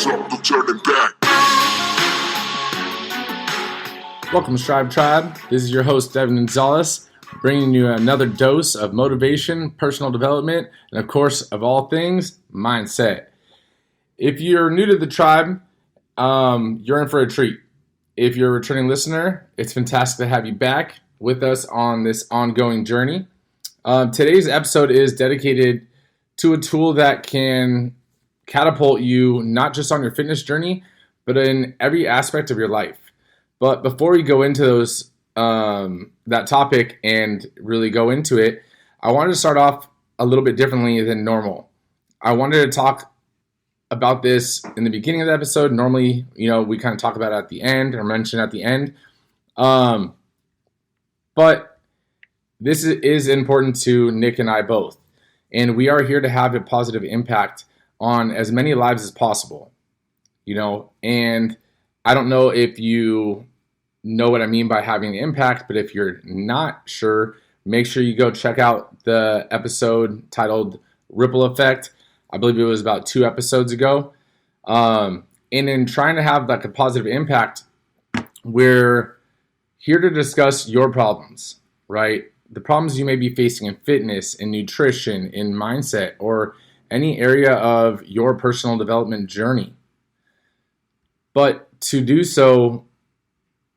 hands up, no turning back. Welcome to Strive Tribe. This is your host, Devan Gonzalez, bringing you another dose of motivation, personal development, and of course, of all things, mindset. If you're new to the tribe, you're in for a treat. If you're a returning listener, it's fantastic to have you back with us on this ongoing journey. Today's episode is dedicated to a tool that can catapult you not just on your fitness journey, but in every aspect of your life. But before we go into those that topic and really go into it, I wanted to start off a little bit differently than normal. I wanted to talk about this in the beginning of the episode. Normally, we kind of talk about it at the end or mention at the end. But this is important to Nick and I both. And we are here to have a positive impact on as many lives as possible. And I don't know if you know what I mean by having an impact, but if you're not sure, make sure you go check out the episode titled Ripple Effect. I believe it was about 2 episodes ago. And in trying to have like a positive impact, we're here to discuss your problems, right? The problems you may be facing in fitness, in nutrition, in mindset, or any area of your personal development journey. But to do so,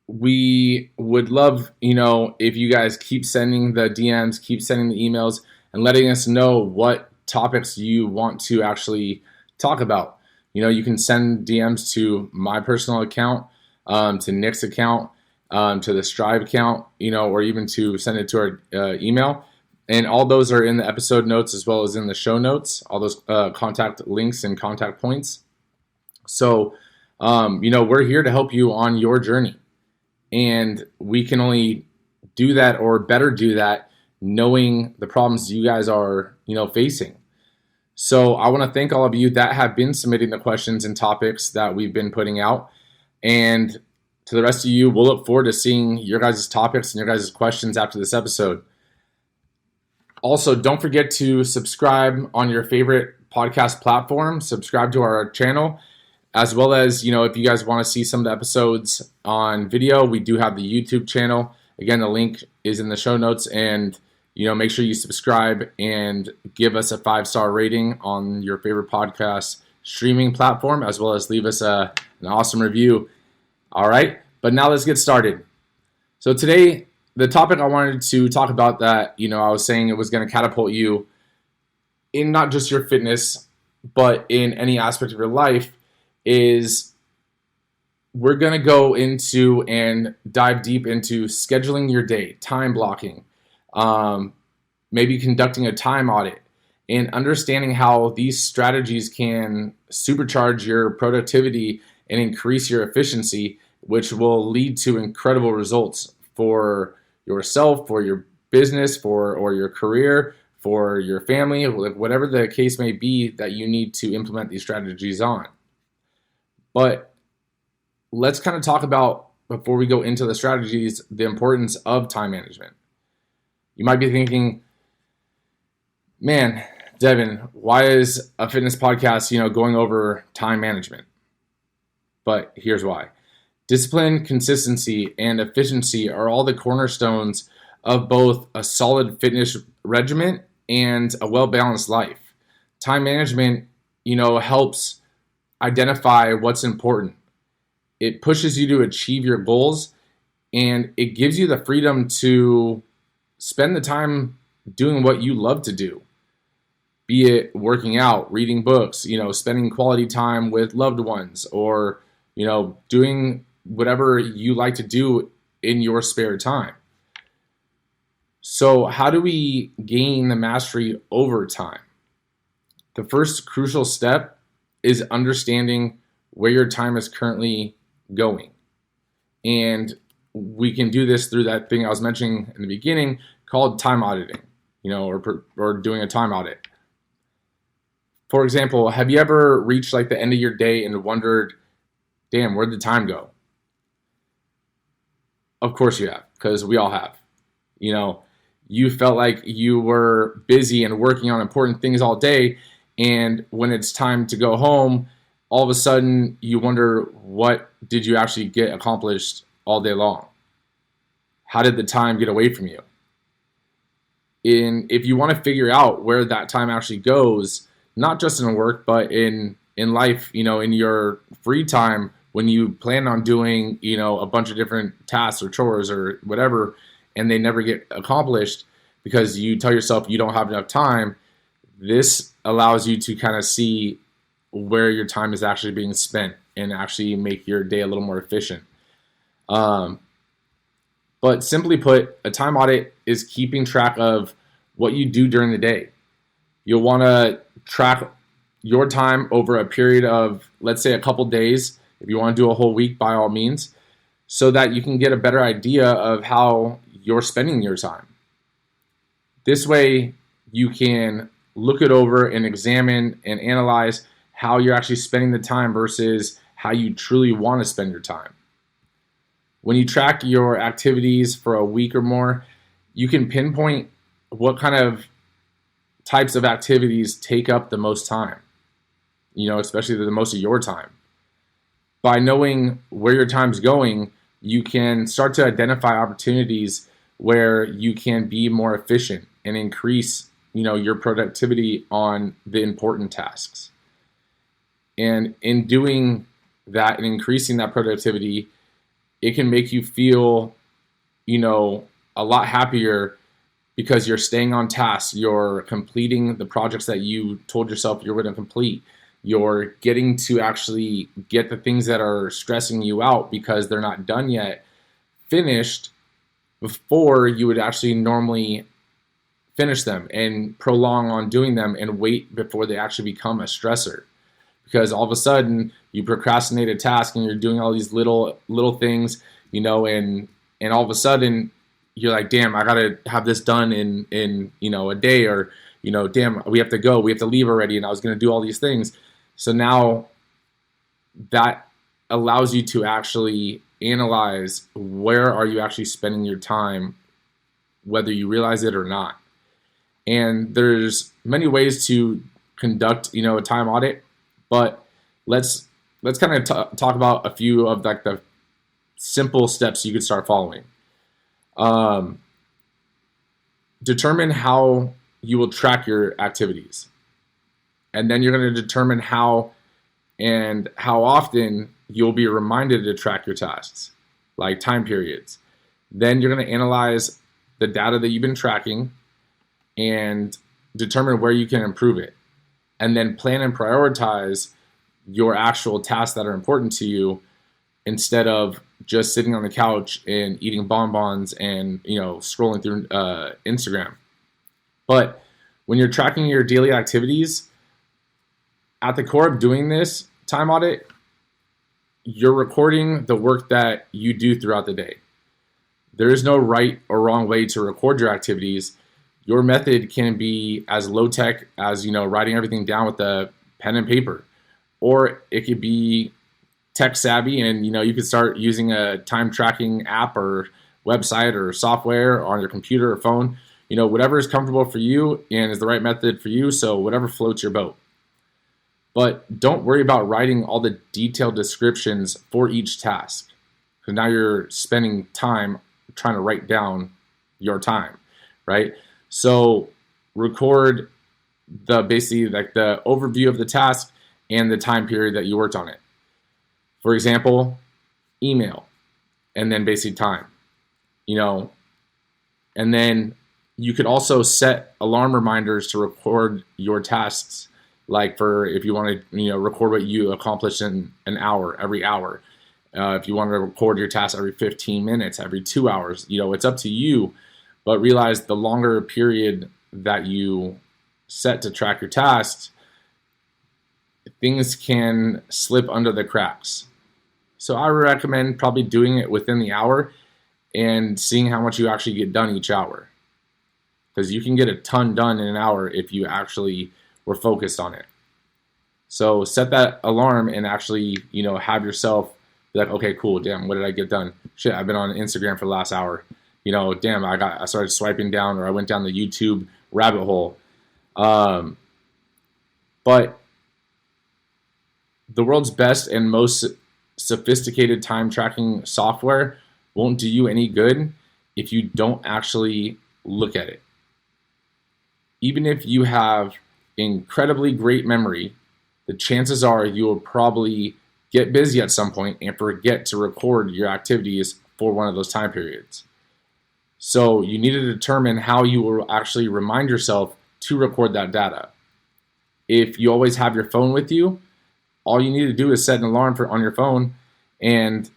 we would love, if you guys keep sending the DMs, keep sending the emails, and letting us know what topics you want to actually talk about. You can send DMs to my personal account, to Nick's account, to the Strive account, or even to send it to our email. And all those are in the episode notes as well as in the show notes, all those contact links and contact points. So, we're here to help you on your journey. And we can only do that or better do that knowing the problems you guys are, facing. So I want to thank all of you that have been submitting the questions and topics that we've been putting out. And to the rest of you, we'll look forward to seeing your guys' topics and your guys' questions after this episode. Also, don't forget to subscribe on your favorite podcast platform. Subscribe to our channel, as well as, if you guys want to see some of the episodes on video, we do have the YouTube channel. Again, the link is in the show notes. And, make sure you subscribe and give us a 5-star rating on your favorite podcast streaming platform, as well as leave us an awesome review. All right, but now let's get started. So today, the topic I wanted to talk about that, I was saying it was going to catapult you in not just your fitness, but in any aspect of your life, is we're going to go into and dive deep into scheduling your day, time blocking, maybe conducting a time audit, and understanding how these strategies can supercharge your productivity and increase your efficiency, which will lead to incredible results for yourself, for your business, or your career, for your family, whatever the case may be that you need to implement these strategies on. But let's kind of talk about, before we go into the strategies, the importance of time management. You might be thinking, man, Devin, why is a fitness podcast, going over time management? But here's why. Discipline, consistency, and efficiency are all the cornerstones of both a solid fitness regimen and a well-balanced life. Time management, helps identify what's important. It pushes you to achieve your goals, and it gives you the freedom to spend the time doing what you love to do. Be it working out, reading books, spending quality time with loved ones, or, doing whatever you like to do in your spare time. So how do we gain the mastery over time? The first crucial step is understanding where your time is currently going. And we can do this through that thing I was mentioning in the beginning called time auditing, or doing a time audit. For example, have you ever reached like the end of your day and wondered, damn, where'd the time go? Of course you have, because we all have. You felt like you were busy and working on important things all day, and when it's time to go home, all of a sudden you wonder, what did you actually get accomplished all day long? How did the time get away from you? If you want to figure out where that time actually goes, not just in work, but in life, in your free time, when you plan on doing, a bunch of different tasks or chores or whatever, and they never get accomplished because you tell yourself you don't have enough time, this allows you to kind of see where your time is actually being spent and actually make your day a little more efficient. But simply put, a time audit is keeping track of what you do during the day. You'll want to track your time over a period of, let's say, a couple days. If you want to do a whole week, by all means, so that you can get a better idea of how you're spending your time. This way, you can look it over and examine and analyze how you're actually spending the time versus how you truly want to spend your time. When you track your activities for a week or more, you can pinpoint what kind of types of activities take up the most time, especially the most of your time. By knowing where your time's going, you can start to identify opportunities where you can be more efficient and increase, your productivity on the important tasks. And in doing that and increasing that productivity, it can make you feel, a lot happier because you're staying on task. You're completing the projects that you told yourself you're going to complete. You're getting to actually get the things that are stressing you out because they're not done yet finished before you would actually normally finish them and prolong on doing them and wait before they actually become a stressor. Because all of a sudden you procrastinate a task and you're doing all these little things, and all of a sudden you're like, damn, I gotta have this done in a day, or damn, we have to leave already, and I was gonna do all these things. So now that allows you to actually analyze where are you actually spending your time, whether you realize it or not. And there's many ways to conduct, a time audit, but let's kind of talk about a few of the simple steps you could start following. Determine how you will track your activities. And then you're going to determine how often you'll be reminded to track your tasks, like time periods. Then you're going to analyze the data that you've been tracking and determine where you can improve it. And then plan and prioritize your actual tasks that are important to you instead of just sitting on the couch and eating bonbons and scrolling through Instagram. But when you're tracking your daily activities, at the core of doing this time audit, you're recording the work that you do throughout the day. There is no right or wrong way to record your activities. Your method can be as low tech as writing everything down with a pen and paper, or it could be tech savvy and you could start using a time tracking app or website or software on your computer or phone. Whatever is comfortable for you and is the right method for you. So whatever floats your boat. But don't worry about writing all the detailed descriptions for each task, because now you're spending time trying to write down your time, right? So record basically the overview of the task and the time period that you worked on it. For example, email, and then basically time, and then you could also set alarm reminders to record your tasks. Like for if you want to, record what you accomplished in an hour, every hour. If you want to record your tasks every 15 minutes, every 2 hours, it's up to you. But realize the longer period that you set to track your tasks, things can slip under the cracks. So I recommend probably doing it within the hour and seeing how much you actually get done each hour. Because you can get a ton done in an hour if you actually were focused on it. So set that alarm and actually, have yourself be like, okay, cool, damn, what did I get done? Shit, I've been on Instagram for the last hour. Damn, I started swiping down, or I went down the YouTube rabbit hole. But the world's best and most sophisticated time tracking software won't do you any good if you don't actually look at it. Even if you have incredibly great memory, the chances are you will probably get busy at some point and forget to record your activities for one of those time periods. So you need to determine how you will actually remind yourself to record that data. If you always have your phone with you, all you need to do is set an alarm on your phone and,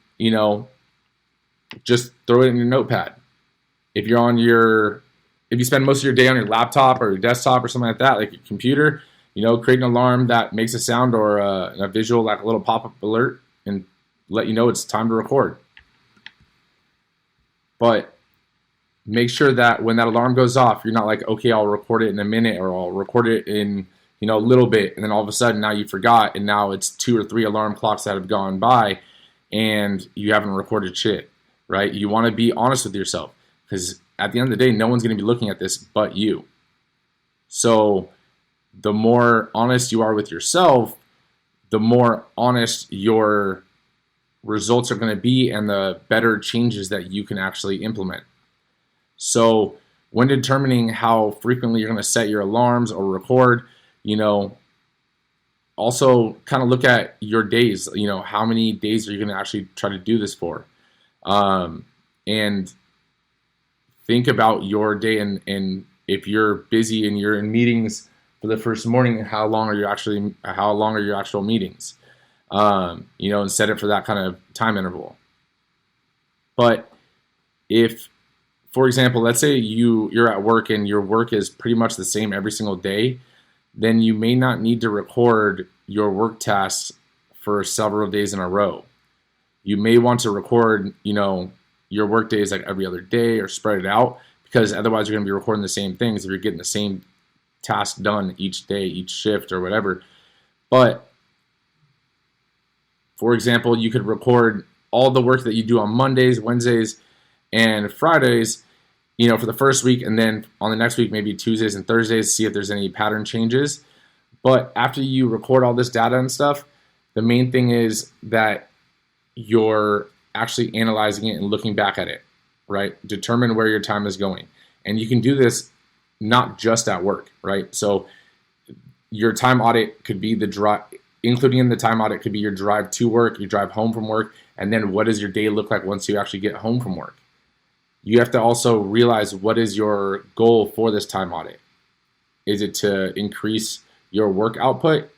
just throw it in your notepad. If you spend most of your day on your laptop or your desktop or something like that, like your computer, create an alarm that makes a sound or a visual, like a little pop-up alert, and let you know it's time to record. But make sure that when that alarm goes off, you're not like, okay, I'll record it in a minute, or I'll record it in a little bit, and then all of a sudden now you forgot, and now it's 2 or 3 alarm clocks that have gone by and you haven't recorded shit, right? You want to be honest with yourself, because at the end of the day, no one's going to be looking at this but you. So the more honest you are with yourself, the more honest your results are going to be, and the better changes that you can actually implement. So when determining how frequently you're going to set your alarms or record, also kind of look at your days. How many days are you going to actually try to do this for? And think about your day, and if you're busy and you're in meetings for the first morning, how long are your actual meetings? And set it for that kind of time interval. But if, for example, let's say you're at work and your work is pretty much the same every single day, then you may not need to record your work tasks for several days in a row. You may want to record, your work days like every other day, or spread it out, because otherwise you're going to be recording the same things if you're getting the same task done each day, each shift, or whatever. But for example, you could record all the work that you do on Mondays, Wednesdays, and Fridays, for the first week, and then on the next week, maybe Tuesdays and Thursdays, see if there's any pattern changes. But after you record all this data and stuff, the main thing is that you're actually analyzing it and looking back at it, right? Determine where your time is going. And you can do this not just at work, right? So your time audit could be including in the time audit could be your drive to work, your drive home from work, and then what does your day look like once you actually get home from work? You have to also realize, what is your goal for this time audit? Is it to increase your work output?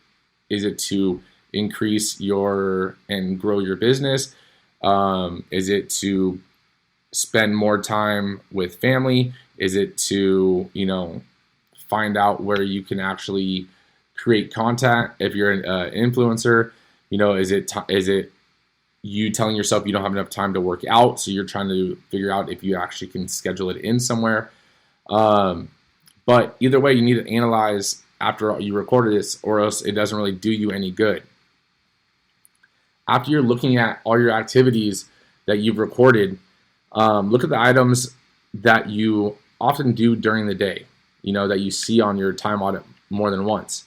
Is it to increase and grow your business? Is it to spend more time with family? Is it to, find out where you can actually create content if you're an influencer? Is it you telling yourself you don't have enough time to work out, so you're trying to figure out if you actually can schedule it in somewhere? But either way, you need to analyze after you recorded this, or else it doesn't really do you any good. After you're looking at all your activities that you've recorded, look at the items that you often do during the day, that you see on your time audit more than once.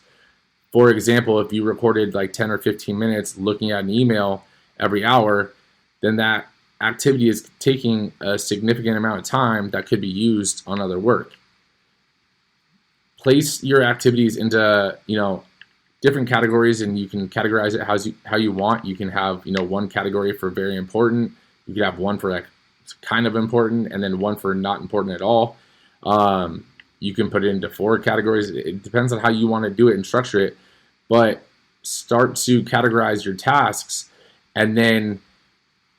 For example, if you recorded like 10 or 15 minutes looking at an email every hour, then that activity is taking a significant amount of time that could be used on other work. Place your activities into, different categories, and you can categorize it how you want. You can have, one category for very important. You could have one for like kind of important, and then one for not important at all. You can put it into 4 categories. It depends on how you want to do it and structure it, but start to categorize your tasks. And then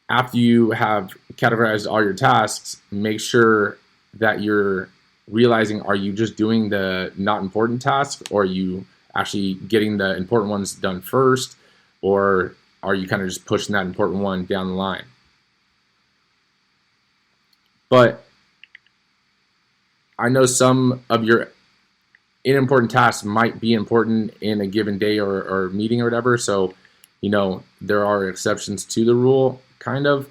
after you have categorized all your tasks, make sure that you're realizing, are you just doing the not important tasks, or are you actually getting the important ones done first, or are you kind of just pushing that important one down the line? But I know some of your unimportant tasks might be important in a given day or meeting or whatever, so there are exceptions to the rule, kind of,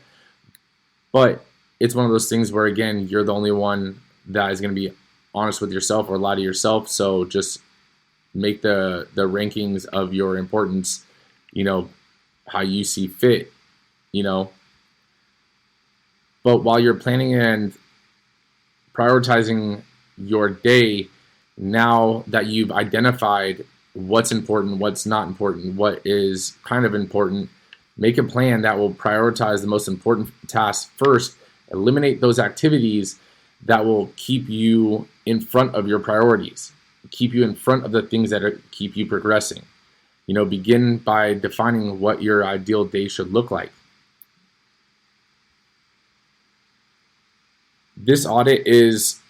but it's one of those things where, again, you're the only one that is going to be honest with yourself or lie to yourself. So just make the rankings of your importance you know, how you see fit, you know. But while you're planning and prioritizing your day, now that you've identified what's important, what's not important, what is kind of important, make a plan that will prioritize the most important tasks first. Eliminate those activities that will keep you in front of your priorities, keep you in front of the things that keep you progressing. You know, begin by defining what your ideal day should look like. This audit is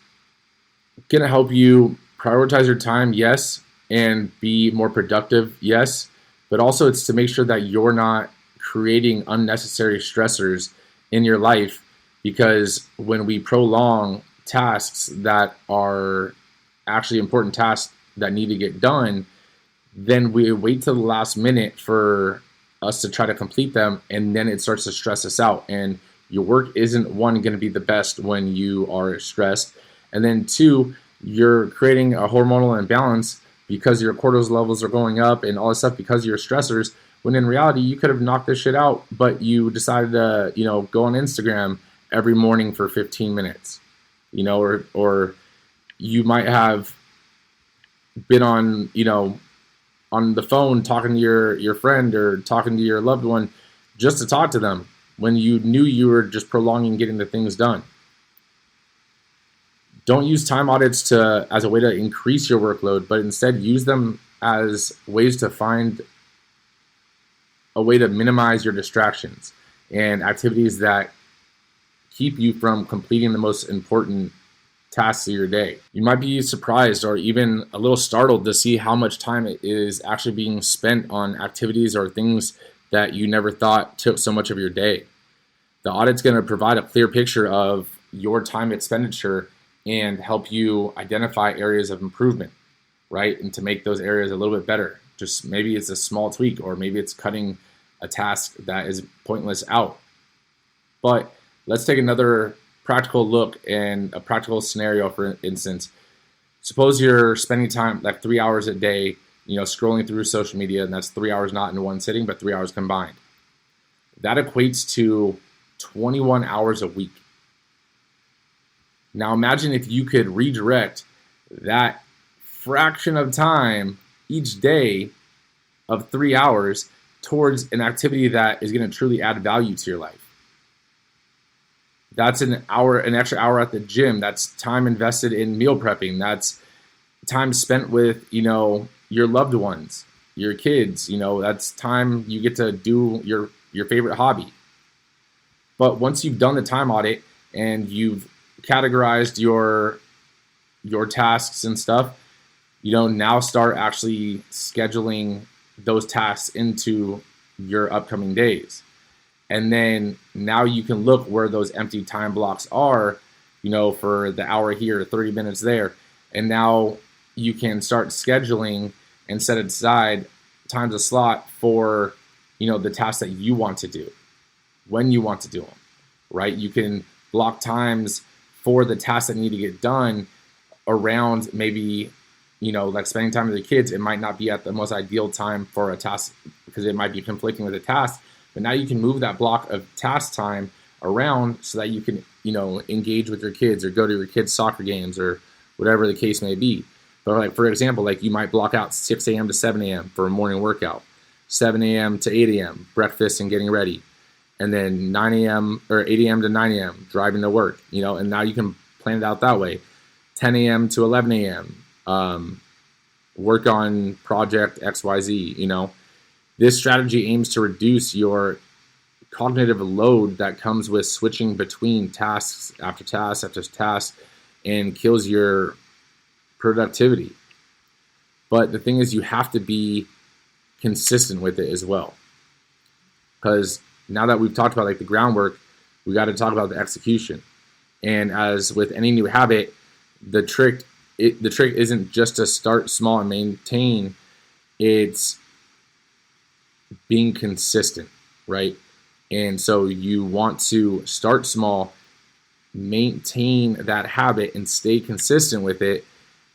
going to help you prioritize your time, yes, and be more productive, yes, but also it's to make sure that you're not creating unnecessary stressors in your life, because when we prolong tasks that are actually important tasks that need to get done, then we wait till the last minute for us to try to complete them, and then it starts to stress us out. And your work isn't, one, going to be the best when you are stressed, and then two, you're creating a hormonal imbalance because your cortisol levels are going up and all this stuff because of your stressors, when in reality you could have knocked this shit out, but you decided to, you know, go on Instagram every morning for 15 minutes, you know, or you might have been on, you know, on the phone talking to your friend or talking to your loved one just to talk to them when you knew you were just prolonging getting the things done. Don't use time audits as a way to increase your workload, but instead use them as ways to find a way to minimize your distractions and activities that keep you from completing the most important tasks of your day. You might be surprised or even a little startled to see how much time is actually being spent on activities or things that you never thought took so much of your day. The audit's going to provide a clear picture of your time expenditure and help you identify areas of improvement, right? And to make those areas a little bit better. Just maybe it's a small tweak, or maybe it's cutting a task that is pointless out. But let's take another practical look and a practical scenario. For instance, suppose you're spending time like 3 hours a day, you know, scrolling through social media, and that's 3 hours not in one sitting, but 3 hours combined. That equates to 21 hours a week. Now imagine if you could redirect that fraction of time each day of 3 hours towards an activity that is going to truly add value to your life. That's an extra hour at the gym. That's time invested in meal prepping. That's time spent with, you know, your loved ones, your kids. You know, that's time you get to do your favorite hobby. But once you've done the time audit and you've categorized your tasks and stuff, you know, now start actually scheduling those tasks into your upcoming days. And then now you can look where those empty time blocks are, you know, for the hour here, 30 minutes there. And now you can start scheduling and set aside times a slot for, you know, the tasks that you want to do, when you want to do them, right? You can block times for the tasks that need to get done around maybe, you know, like spending time with the kids. It might not be at the most ideal time for a task because it might be conflicting with a task. But now you can move that block of task time around so that you can, you know, engage with your kids or go to your kids' soccer games or whatever the case may be. But like, for example, like you might block out 6 a.m. to 7 a.m. for a morning workout, 7 a.m. to 8 a.m. breakfast and getting ready, and then 9 a.m. or 8 a.m. to 9 a.m. driving to work, you know, and now you can plan it out that way. 10 a.m. to 11 a.m. Work on project XYZ, you know. This strategy aims to reduce your cognitive load that comes with switching between tasks after task after task and kills your productivity. But the thing is, you have to be consistent with it as well. Because now that we've talked about like the groundwork, we got to talk about the execution. And as with any new habit, the trick isn't just to start small and maintain. It's being consistent, right? And so you want to start small, maintain that habit and stay consistent with it.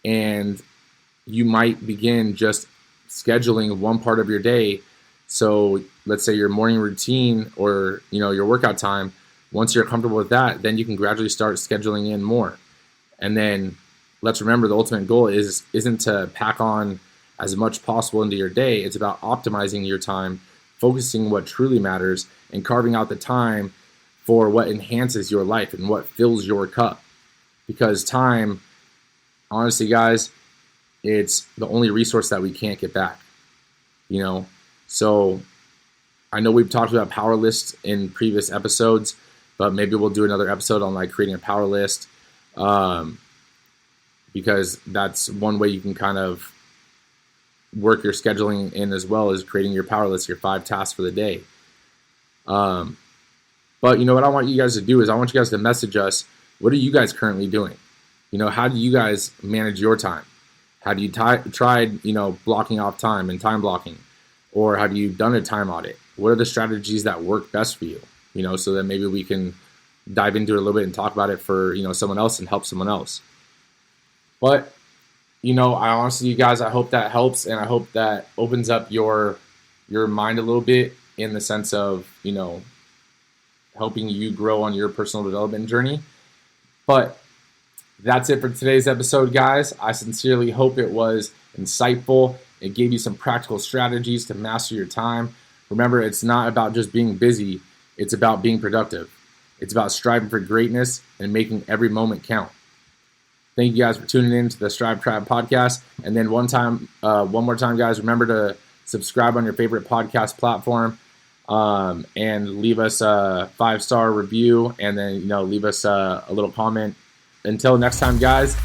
And you might begin just scheduling one part of your day So let's say your morning routine or your workout time, once you're comfortable with that, then you can gradually start scheduling in more. And then let's remember the ultimate goal isn't to pack on as much possible into your day. It's about optimizing your time, focusing what truly matters, and carving out the time for what enhances your life and what fills your cup. Because time, honestly, guys, it's the only resource that we can't get back. So I know we've talked about power lists in previous episodes, but maybe we'll do another episode on like creating a power list, because that's one way you can kind of work your scheduling in, as well as creating your power list, your 5 tasks for the day. But what I want you guys to do is I want you guys to message us. What are you guys currently doing? How do you guys manage your time? How do you tried blocking off time and time blocking? Or have you done a time audit? What are the strategies that work best for you? So that maybe we can dive into it a little bit and talk about it for someone else and help someone else. But I honestly, you guys, I hope that helps, and I hope that opens up your mind a little bit in the sense of helping you grow on your personal development journey. But that's it for today's episode, guys. I sincerely hope it was insightful. It gave you some practical strategies to master your time. Remember, it's not about just being busy. It's about being productive. It's about striving for greatness and making every moment count. Thank you guys for tuning in to the Strive Tribe podcast. And then one more time, guys, remember to subscribe on your favorite podcast platform, and leave us a 5-star review, and then leave us a little comment. Until next time, guys,